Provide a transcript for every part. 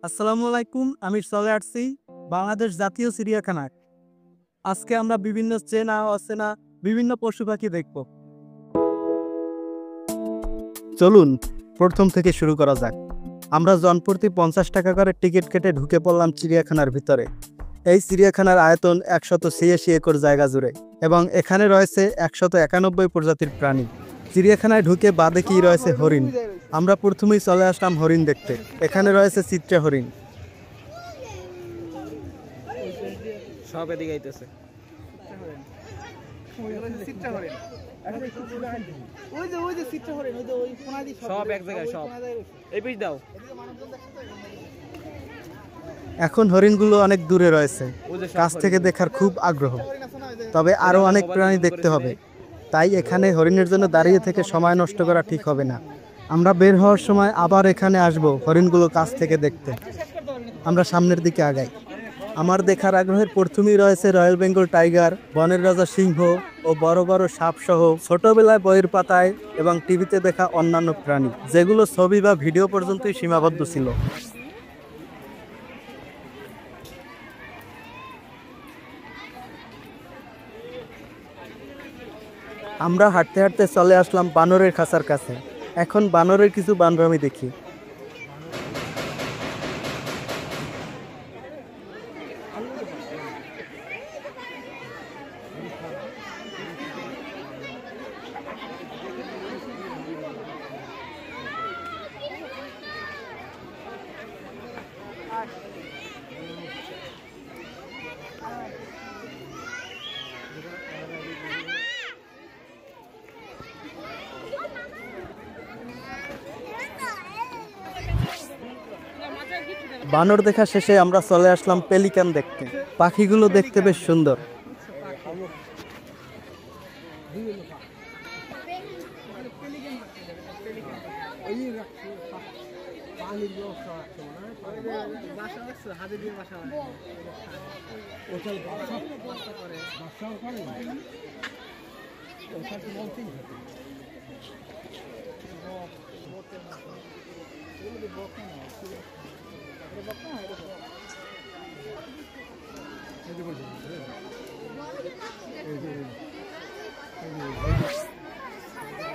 আসসালামু আলাইকুম। আমি চলে আসছি বাংলাদেশ জাতীয় চিড়িয়াখানায়। আজকে আমরা বিভিন্ন চেনা অচেনা বিভিন্ন পশু পাখি দেখব। চলুন প্রথম থেকে শুরু করা যাক। আমরা জনপ্রতি 50 টাকা করে টিকিট কেটে ঢুকে পড়লাম চিড়িয়াখানার ভিতরে। এই চিড়িয়াখানার আয়তন 186 একর জায়গা জুড়ে এবং এখানে রয়েছে 191 প্রজাতির প্রাণী। চিড়িয়াখানায় ঢুকে বাঁদিকেই রয়েছে হরিণ। আমরা প্রথমেই চলে আসলাম হরিণ দেখতে। এখানে রয়েছে চিত্রা হরিণ। সব এদিকে আইতেছে। সব এক জায়গায় সব। এই পিস দাও। এখন হরিণগুলো অনেক দূরে রয়েছে, কাছ থেকে দেখার খুব আগ্রহ। তবে আরো অনেক প্রাণী দেখতে হবে, তাই এখানে হরিণের জন্য দাঁড়িয়ে থেকে সময় নষ্ট করা ঠিক হবে না। আমরা বের হওয়ার সময় আবার এখানে আসব হরিণগুলো কাছ থেকে দেখতে। আমরা সামনের দিকে আগাই। আমার দেখার আগ্রহের প্রথমেই রয়েছে রয়্যাল বেঙ্গল টাইগার, বনের রাজা সিংহ ও বড় বড় সাপ সহ ছোটবেলায় বইয়ের পাতায় এবং টিভিতে দেখা অন্যান্য প্রাণী, যেগুলো ছবি বা ভিডিও পর্যন্তই সীমাবদ্ধ ছিল। আমরা হাঁটতে হাঁটতে চলে আসলাম বানরের খাঁচার কাছে। এখন বানরের কিছু বানরামি দেখি। বানর দেখা শেষে আমরা চলে আসলাম পেলিকান দেখতে। পাখিগুলো দেখতে বেশ সুন্দর।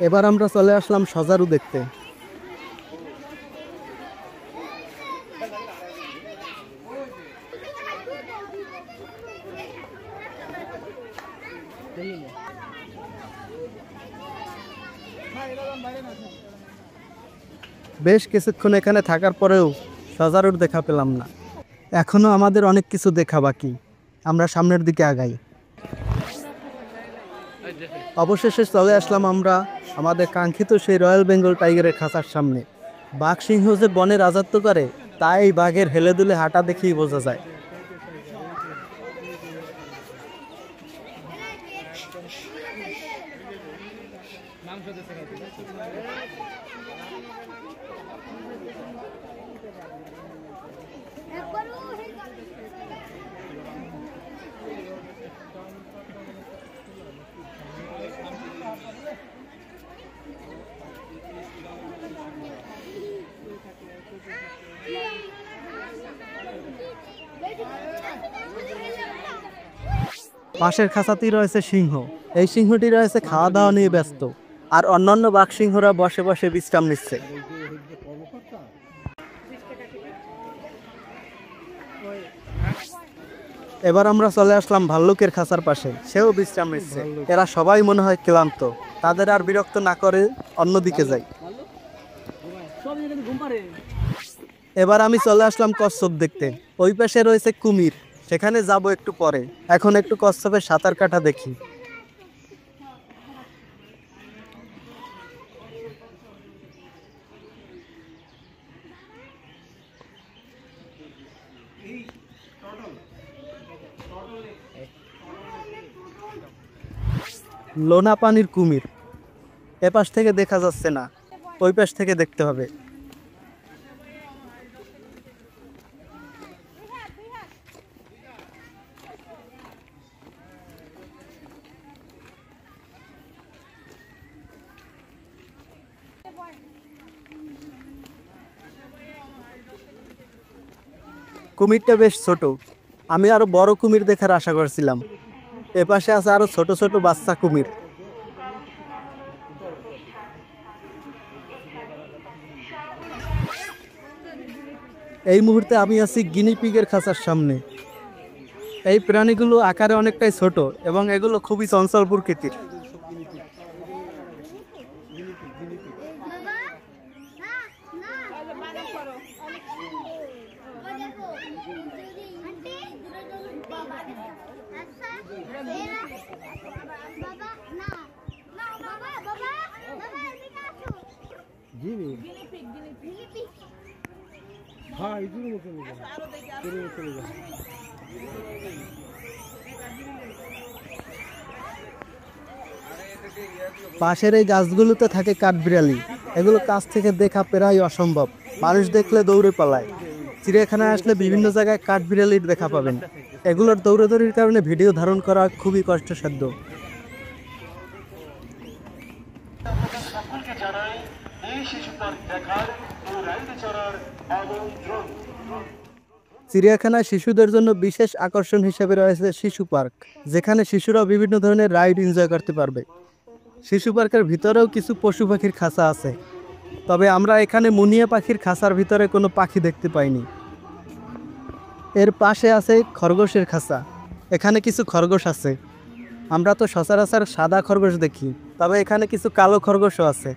এবার আমরা চলে আসলাম সজারু দেখতে। বেশ কিছুক্ষণ এখানে থাকার পরেও সজারুর দেখা পেলাম না। এখনো আমাদের অনেক কিছু দেখা বাকি। আমরা সামনের দিকে আগাই। অবশেষে চলে আসলাম আমরা আমাদের কাঙ্ক্ষিত সেই রয়্যাল বেঙ্গল টাইগারের খাঁচার সামনে। বাঘ সিংহ যে বনে রাজত্ব করে তা এই বাঘের হেলে দুলে হাঁটা দেখেই বোঝা যায়। পাশের খাঁচাতেই রয়েছে সিংহ। এই সিংহটি রয়েছে খাওয়া দাওয়া নিয়ে ব্যস্ত, আর অন্যান্য বাঘ সিংহরা বসে বসে বিশ্রাম নিচ্ছে। এবার আমরা চলে আসলাম ভাল্লুকের খাঁচার পাশে। সেও বিশ্রাম নিচ্ছে। এরা সবাই মনে হয় ক্লান্ত। তাদের আর বিরক্ত না করে অন্যদিকে যাই। এবার আমি চলে আসলাম কচ্ছপ দেখতে। ওই পাশে রয়েছে কুমির, সেখানে যাব একটু পরে। এখন একটু কচ্ছপের সাঁতার কাটা দেখি। লোনা পানির কুমির। এপাশ থেকে দেখা যাচ্ছে না, ওই পাশ থেকে দেখতে হবে। কুমিরটা বেশ ছোট, আমি আরো বড় কুমির দেখার আশা করছিলাম। এপাশে আছে আরো ছোট ছোট বাচ্চা কুমির। এই মুহূর্তে আমি আছি গিনিপিগের খাঁচার সামনে। এই প্রাণীগুলো আকারে অনেকটাই ছোট এবং এগুলো খুবই চঞ্চল প্রকৃতির। পাশের এই গাছগুলোতে থাকে কাঠবিড়ালি। এগুলো কাছ থেকে দেখা প্রায় অসম্ভব, মানুষ দেখলে দৌড়ে পালায়। চিড়িয়াখানায় আসলে বিভিন্ন জায়গায় কাঠবিড়ালির দেখা পাবেন। এগুলোর দৌড়াদৌড়ির কারণে ভিডিও ধারণ করা খুবই কষ্টসাধ্য। চিড়িয়াখানায় শিশুদের জন্য বিশেষ আকর্ষণ হিসেবে রয়েছে শিশু পার্ক, যেখানে শিশুরা বিভিন্ন ধরনের রাইড এনজয় করতে পারবে। শিশু পার্কের ভিতরেও কিছু পশু পাখির খাঁচা আছে, তবে আমরা এখানে মুনিয়া পাখির খাঁচার ভিতরে কোনো পাখি দেখতে পাইনি। এর পাশে আছে খরগোশের খাঁচা, এখানে কিছু খরগোশ আছে। আমরা তো সচরাচর সাদা খরগোশ দেখি, তবে এখানে কিছু কালো খরগোশও আছে।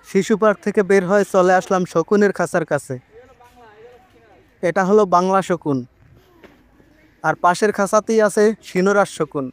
শিশু পার্ক থেকে বের হয়ে চলে আসলাম শকুনের খাঁচার কাছে। এটা হলো বাংলা শকুন, আর পাশের খাঁচাতেই আছে সিনোরাস শকুন।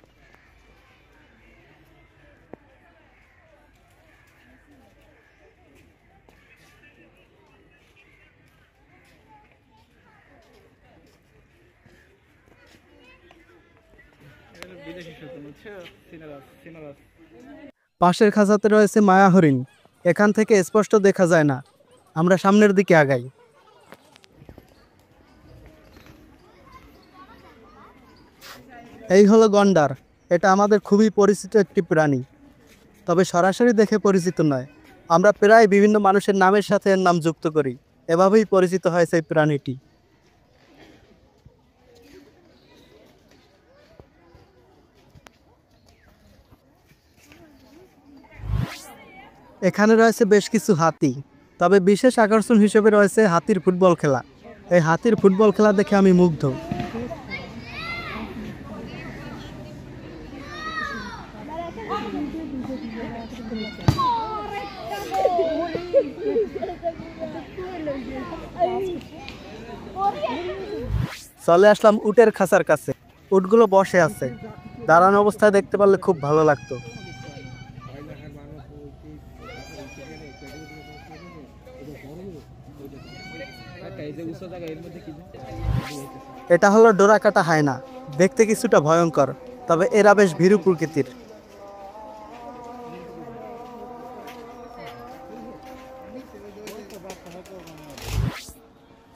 পাশের খাঁচাতে রয়েছে মায়া হরিণ, এখান থেকে স্পষ্ট দেখা যায় না। আমরা সামনের দিকে আগাই। এই হলো গন্ডার, এটা আমাদের খুবই পরিচিত একটি প্রাণী, তবে সরাসরি দেখে পরিচিত নয়। আমরা প্রায় বিভিন্ন মানুষের নামের সাথে এর নাম যুক্ত করি, এভাবেই পরিচিত হয়েছে এই প্রাণীটি। এখানে রয়েছে বেশ কিছু হাতি, তবে বিশেষ আকর্ষণ হিসেবে রয়েছে হাতির ফুটবল খেলা। এই হাতির ফুটবল খেলা দেখে আমি মুগ্ধ। চলে আসলাম উটের খাঁচার কাছে। উটগুলো বসে আছে, দাঁড়ানো অবস্থায় দেখতে পারলে খুব ভালো লাগতো। এটা হলো ডোরাকাটা হায়না, দেখতে কিছুটা ভয়ঙ্কর, তবে এরা বেশ ভীরু প্রকৃতির।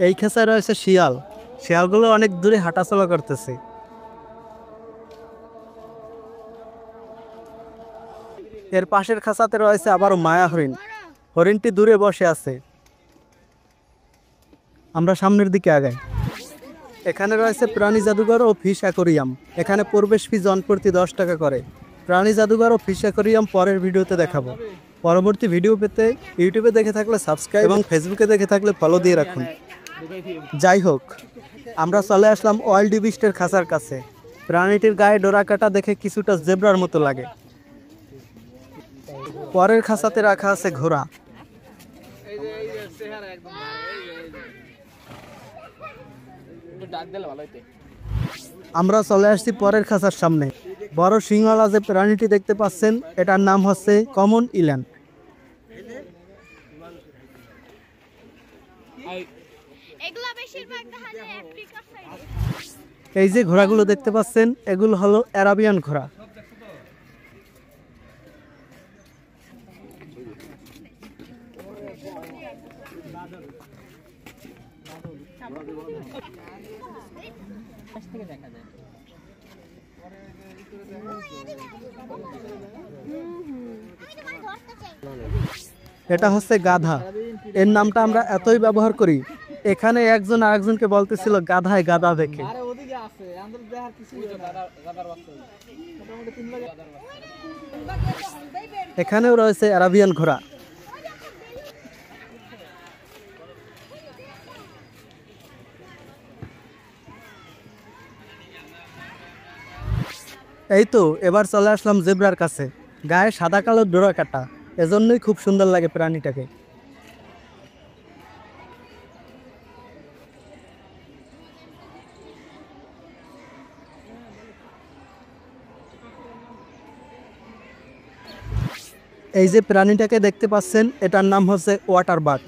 এই খাঁচায় রয়েছে শিয়াল, শিয়ালগুলো অনেক দূরে হাঁটাচলা করতেছে। এর পাশের খাঁচাতে রয়েছে আবারও মায়া হরিণ, হরিণটি দূরে বসে আছে। আমরা সামনের দিকে আগাই। এখানে রয়েছে প্রাণী জাদুঘর ও ফিশ অ্যাকোরিয়াম, এখানে প্রবেশ ফি জনপ্রতি 10 টাকা করে। প্রাণী জাদুঘর ও ফিশ অ্যাকোরিয়াম পরের ভিডিওতে দেখাবো। পরবর্তী ভিডিও পেতে ইউটিউবে দেখে থাকলে সাবস্ক্রাইব এবং ফেসবুকে দেখে থাকলে ফলো দিয়ে রাখুন। যাই হোক, আমরা চলে আসলাম ওয়াইল্ড বিস্টের খাঁচার কাছে। প্রাণীটির গায়ে ডোরা কাটা দেখে কিছুটা জেব্রার মতো লাগে। পরের খাঁচাতে রাখা আছে ঘোড়া। আমরা চলে আসছি পরের খাঁচার সামনে। বড় সিংহলা যে প্রাণীটি দেখতে পাচ্ছেন, এটার নাম হচ্ছে কমন ইল্যান্ড। এই যে ঘোড়াগুলো দেখতে পাচ্ছেন, এগুলো হলো অ্যারাবিয়ান ঘোড়া। এটা হচ্ছে গাধা। এর নামটা আমরা এতই ব্যবহার করি, এখানে একজন আরেকজনকে বলতেছিল গাধায় গাধা দেখে। এখানেও রয়েছে আরাবিয়ান ঘোড়া। এই তো এবার চলে আসলাম জেব্রার কাছে। গায়ে সাদা কালো ডোরা কাটা, এজন্যই খুব সুন্দর লাগে প্রাণীটাকে। এই যে প্রাণীটাকে দেখতে পাচ্ছেন, এটার নাম হচ্ছে ওয়াটার বার্ড।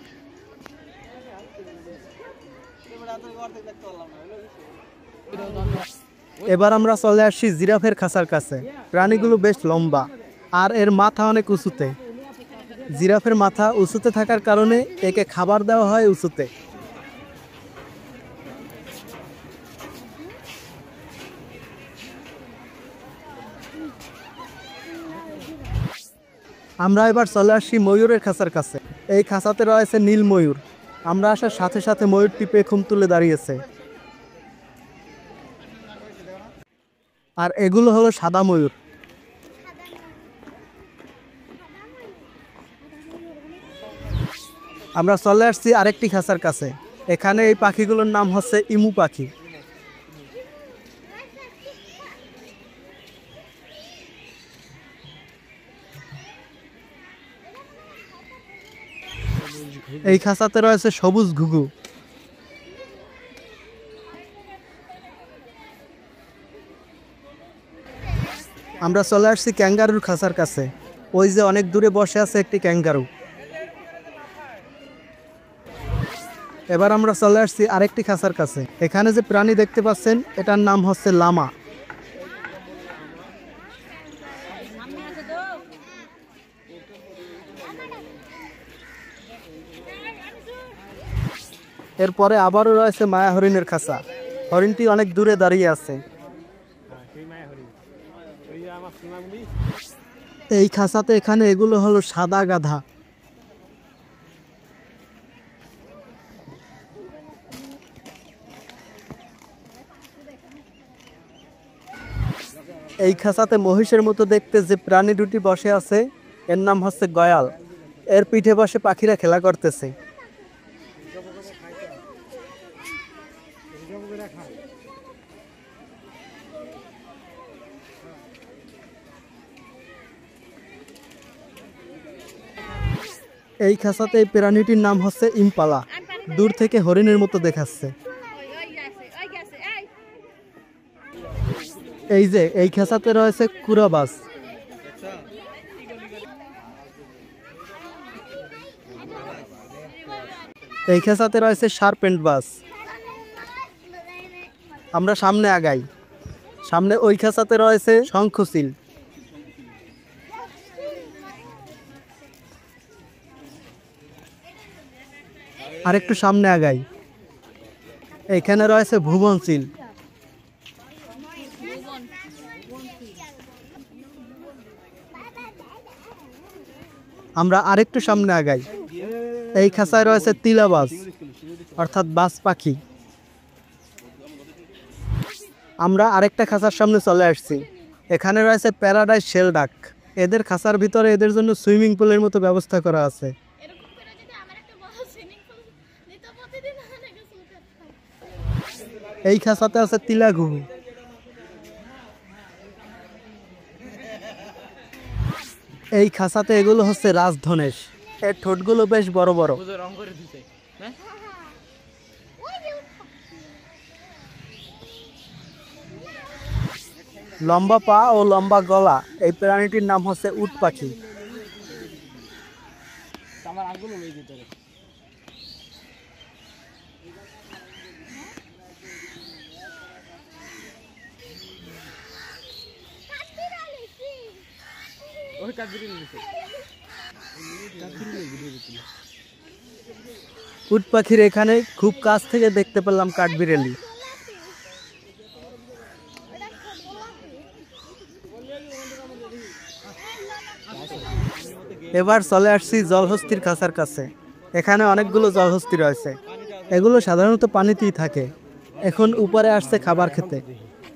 এবার আমরা চলে আসছি জিরাফের খাঁচার কাছে। প্রাণীগুলো বেশ লম্বা আর এর মাথা অনেক উঁচুতে। জিরাফের মাথা উঁচুতে থাকার কারণে একে খাবার দেওয়া হয় উঁচুতে। আমরা এবার চলে আসছি ময়ূরের খাঁচার কাছে। এই খাঁচাতে রয়েছে নীল ময়ূর। আমরা আসার সাথে সাথে ময়ূরটি পেখম তুলে দাঁড়িয়েছে। আর এগুলো হলো সাদা ময়ূর। আমরা চলে আসছি আরেকটি খাঁচার কাছে। এখানে এই পাখিগুলোর নাম হচ্ছে ইমু পাখি। এই খাঁচাতে রয়েছে সবুজ ঘুঘু। আমরা চলে আসছি ক্যাঙ্গারুর খাঁচার কাছে। ওই যে অনেক দূরে বসে আছে একটি ক্যাঙ্গারু। এবার আমরা চলে আসছি আরেকটি খাঁচার কাছে। এখানে যে প্রাণী দেখতে পাচ্ছেন, এটার নাম হচ্ছে লামা। এরপরে আবারও রয়েছে মায়া হরিণের খাঁচা। হরিণটি অনেক দূরে দাঁড়িয়ে আছে। এই খাঁচাতে এখানে এগুলো হলো সাদা গাধা। এই খাঁচাতে মহিষের মতো দেখতে যে প্রাণী দুটি বসে আছে, এর নাম হচ্ছে গয়াল। এর পিঠে বসে পাখিরা খেলা করতেছে। এই খাঁচাতে এই প্রাণীটির নাম হচ্ছে ইম্পালা। দূর থেকে হরিণের মতো দেখাচ্ছে। এই যে এই খাঁচাতে রয়েছে কুরাবাস। এই খাঁচাতে রয়েছে শার্পেন্ট বাস। আমরা সামনে আগাই। সামনে ওই খাঁচাতে রয়েছে শঙ্খচিল। আরেকটু সামনে আগাই। এখানে রয়েছে ভুবনচিল। আমরা আরেকটু সামনে আগাই। এই খাঁচায় রয়েছে তিলাবাজ, অর্থাৎ বাজ পাখি। আমরা আরেকটা খাঁচার সামনে চলে আসছি। এখানে রয়েছে প্যারাডাইস শেল ডাক। এদের খাঁচার ভিতরে এদের জন্য সুইমিং পুলের মতো ব্যবস্থা করা আছে। এই খাঁচাতে আছে তিলা ঘুঘু। এই খাঁচাতে এগুলো হচ্ছে রাজধনেশ। এর ঠোঁটগুলো বেশ বড় বড়। লম্বা পা ও লম্বা গলা। এই প্রাণীটির নাম হচ্ছে উট পাখি। উট পাখির এখানে খুব কাছ থেকে দেখতে পেলাম কাঠবিড়ালি। এবার চলে আসছি জলহস্তির খাঁচার কাছে। এখানে অনেকগুলো জলহস্তি রয়েছে। এগুলো সাধারণত পানিতেই থাকে। এখন উপরে আসছে খাবার খেতে।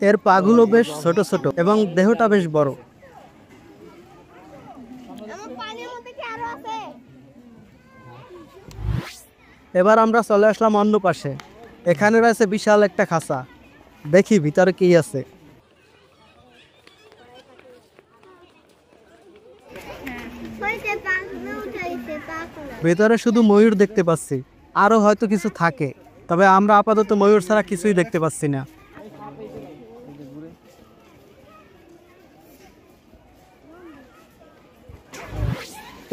এর পাগুলো বেশ ছোট ছোট এবং দেহটা বেশ বড়। এবার আমরা চলে আসলাম অন্য পাশে। এখানে রয়েছে বিশাল একটা খাঁচা। দেখি ভিতরে কি আছে। ভেতরে শুধু ময়ূর দেখতে পাচ্ছি, আরো হয়তো কিছু থাকে, তবে আমরা আপাতত ময়ূর ছাড়া কিছুই দেখতে পাচ্ছি না।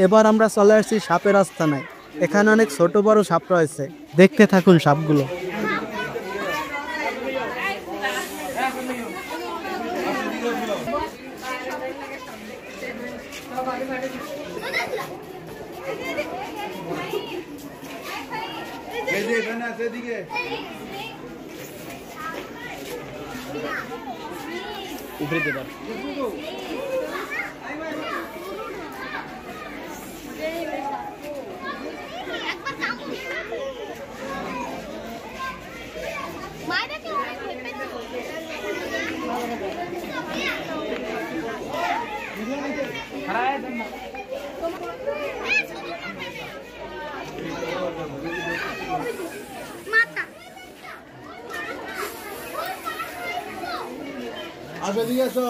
এবার আমরা চলে আসছি সাপের আস্তানায়। এখানে অনেক ছোট বড় সাপ রয়েছে। দেখতে থাকুন সাপগুলো। উপরে দেবার আসো দিয়ে আসো।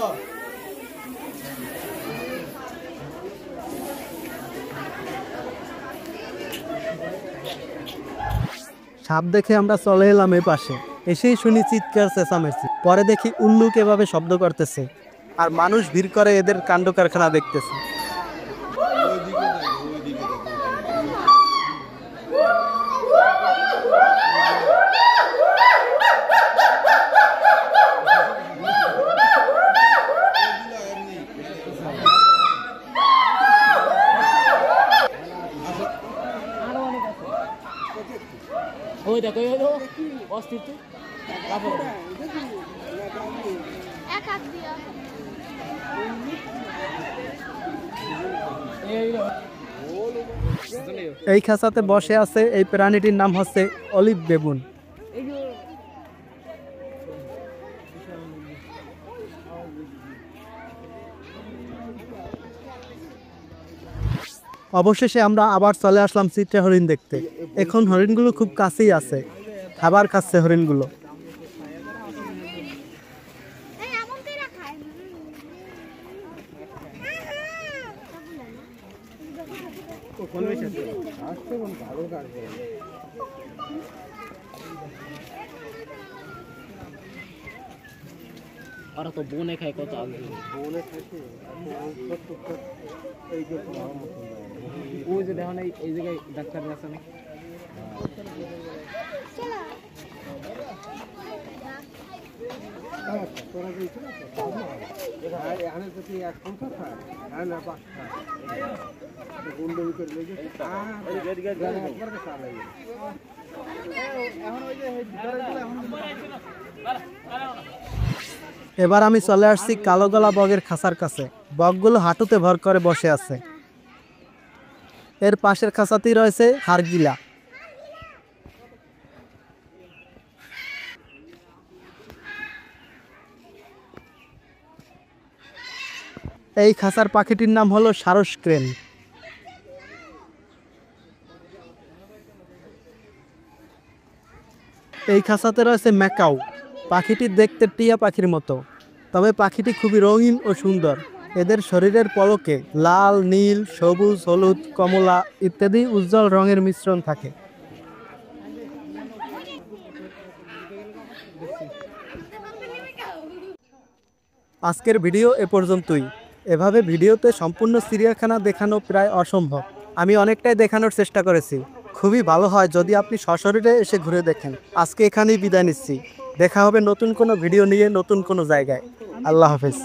সাপ দেখে আমরা চলে এলাম এই পাশে। এসেই শুনি চিৎকার চেঁচামেচি। পরে দেখি উল্লুক এভাবে শব্দ করতেছে আর মানুষ ভিড় করে এদের কাণ্ড কারখানা দেখতেছে। ওই দেখো অস্থির তো এই খাঁচাতে বসে আছে এই প্রাণীটির নাম হচ্ছে অলিভ বেবুন। অবশেষে আমরা আবার চলে আসলাম চিত্রা হরিণ দেখতে। এখন হরিণগুলো খুব কাছেই আছে, খাবার খাচ্ছে হরিণগুলো। ওরা তো বনে খায় কত আগে ওই যে দেখো না এই জায়গায় ডাক্তার আছে না এবার আমি চলে আসছি কালো গলা বগের খাঁচার কাছে। বগগুলো হাঁটুতে ভর করে বসে আছে। এর পাশের খাঁচাতেই রয়েছে হাড়গিলা। এই খাঁচার পাখিটির নাম হলো সারস ক্রেন। এই খাঁচাতে রয়েছে ম্যাকাও। পাখিটি দেখতে টিয়া পাখির মতো, তবে পাখিটি খুবই রঙিন ও সুন্দর। এদের শরীরের পলকে লাল, নীল, সবুজ, হলুদ, কমলা ইত্যাদি উজ্জ্বল রঙের মিশ্রণ থাকে। আজকের ভিডিও এ পর্যন্তই। এভাবে ভিডিওতে সম্পূর্ণ চিড়িয়াখানা দেখানো প্রায় অসম্ভব। আমি অনেকটাই দেখানোর চেষ্টা করেছি। খুবই ভালো হয় যদি আপনি সশরীরে এসে ঘুরে দেখেন। আজকে এখানেই বিদায় নিচ্ছি। দেখা হবে নতুন কোনো ভিডিও নিয়ে নতুন কোনো জায়গায়। আল্লাহ হাফেজ।